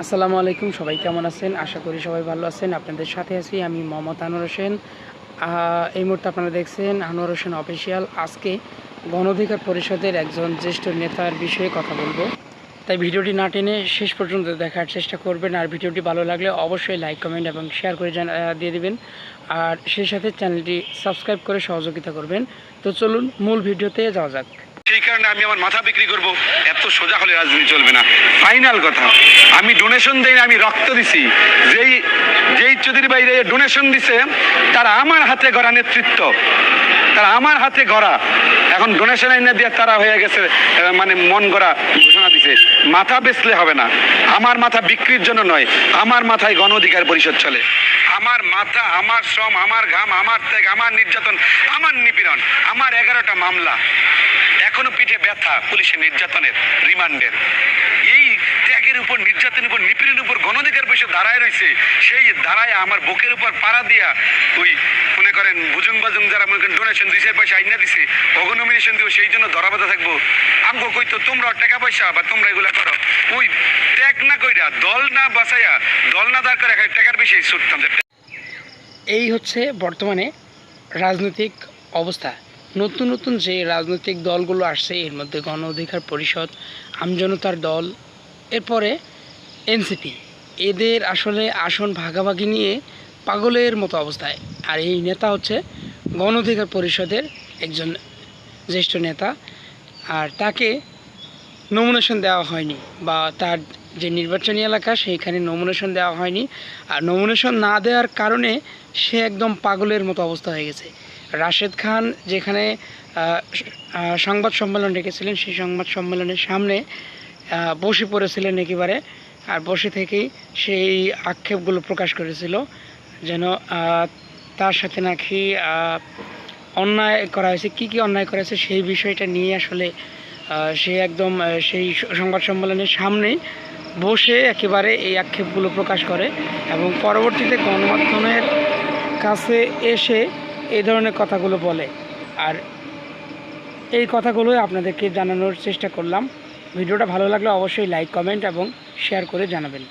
আসসালামু আলাইকুম, সবাই কেমন আছেন? আশা করি সবাই ভালো আছেন। আপনাদের সাথে আছি আমি মোহাম্মদ আনোয়ার হোসেন। এই মুহূর্তে আপনারা দেখছেন আনোয়ার হোসেন অফিসিয়াল। আজকে গণ অধিকার পরিষদের একজন জ্যেষ্ঠ নেতার বিষয়ে কথা বলবো, তাই ভিডিওটি না টেনে শেষ পর্যন্ত দেখার চেষ্টা করবেন। আর ভিডিওটি ভালো লাগলে অবশ্যই লাইক, কমেন্ট এবং শেয়ার করে দিয়ে দেবেন। আর সেই সাথে চ্যানেলটি সাবস্ক্রাইব করে সহযোগিতা করবেন। তো চলুন মূল ভিডিওতে যাওয়া যাক। সেই কারণে আমি আমার মাথা বিক্রি করব, এত সোজা হলে রাজনীতি চলবে না। ফাইনাল কথা, আমি ডোনেশন দেই না, আমি রক্ত দিছি। যেই যেই চৌধুরী বাইরে ডোনেশন দিছে তারা আমার হাতে গড়া নেতৃত্ব, তারা আমার হাতে গড়া। এখন ডোনেশন এনে দিয়ে তারা হয়ে গেছে মানে মন গড়া ঘোষণা দিছে। মাথা বেচলে হবে না, আমার মাথা বিক্রির জন্য নয়। আমার মাথায় গণ অধিকার পরিষদ চলে। আমার মাথা, আমার শ্রম, আমার ঘাম, আমার ত্যাগ, আমার নির্যাতন, আমার নিপীড়ন, আমার 11টা মামলা, এখনো পিঠে ব্যথা পুলিশের নির্যাতনের, রিমান্ডের। এই ত্যাগের উপর, নির্যাতনের উপর, নিপীড়নের উপর গণ অধিকার পরিষদ দাঁড়ায় রয়েছে। সেই দাঁড়ায় আমার বুকের উপর পাড়া দিয়া ওই মনে করেন বুজুং বাজুং যারা মনে করেন ডোনেশন 2 পয়সা আইনা দিছে, অগনমিনেশন দিব, সেই জন্য ধরা বাঁধা থাকবো। আমগো কইতো তোমরা টাকা পয়সা বা তোমরা এগুলা করো। ওই ত্যাগ না কইরা, দল না বাঁচাইয়া, দল না দাঁড় করে টাকার বেশি ছুটতাম। এই হচ্ছে বর্তমানে রাজনৈতিক অবস্থা। নতুন নতুন যে রাজনৈতিক দলগুলো আসছে, এর মধ্যে গণ অধিকার পরিষদ, আমজনতার দল, এরপরে এনসিপি, এদের আসলে আসন ভাগাভাগি নিয়ে পাগলের মতো অবস্থায়। আর এই নেতা হচ্ছে গণ অধিকার পরিষদের একজন জ্যেষ্ঠ নেতা, আর তাকে নমিনেশন দেওয়া হয়নি, বা তার যে নির্বাচনী এলাকা সেইখানে নমিনেশন দেওয়া হয়নি। আর নমিনেশন না দেওয়ার কারণে সে একদম পাগলের মতো অবস্থা হয়ে গেছে। রাশেদ খান যেখানে সংবাদ সম্মেলন ডেকেছিলেন, সেই সংবাদ সম্মেলনের সামনে বসে পড়েছিলেন একেবারে। আর বসে থেকেই সেই আক্ষেপগুলো প্রকাশ করেছিল, যেন তার সাথে নাকি অন্যায় করা হয়েছে। কী কী অন্যায় করা হয়েছে সেই বিষয়টা নিয়ে আসলে সে একদম সেই সংবাদ সম্মেলনের সামনেই বসে একেবারে এই আক্ষেপগুলো প্রকাশ করে, এবং পরবর্তীতে গণমাধ্যমের কাছে এসে এই ধরনের কথাগুলো বলে। আর এই কথাগুলোই আপনাদেরকে জানানোর চেষ্টা করলাম। ভিডিওটা ভালো লাগলে অবশ্যই লাইক, কমেন্ট এবং শেয়ার করে জানাবেন।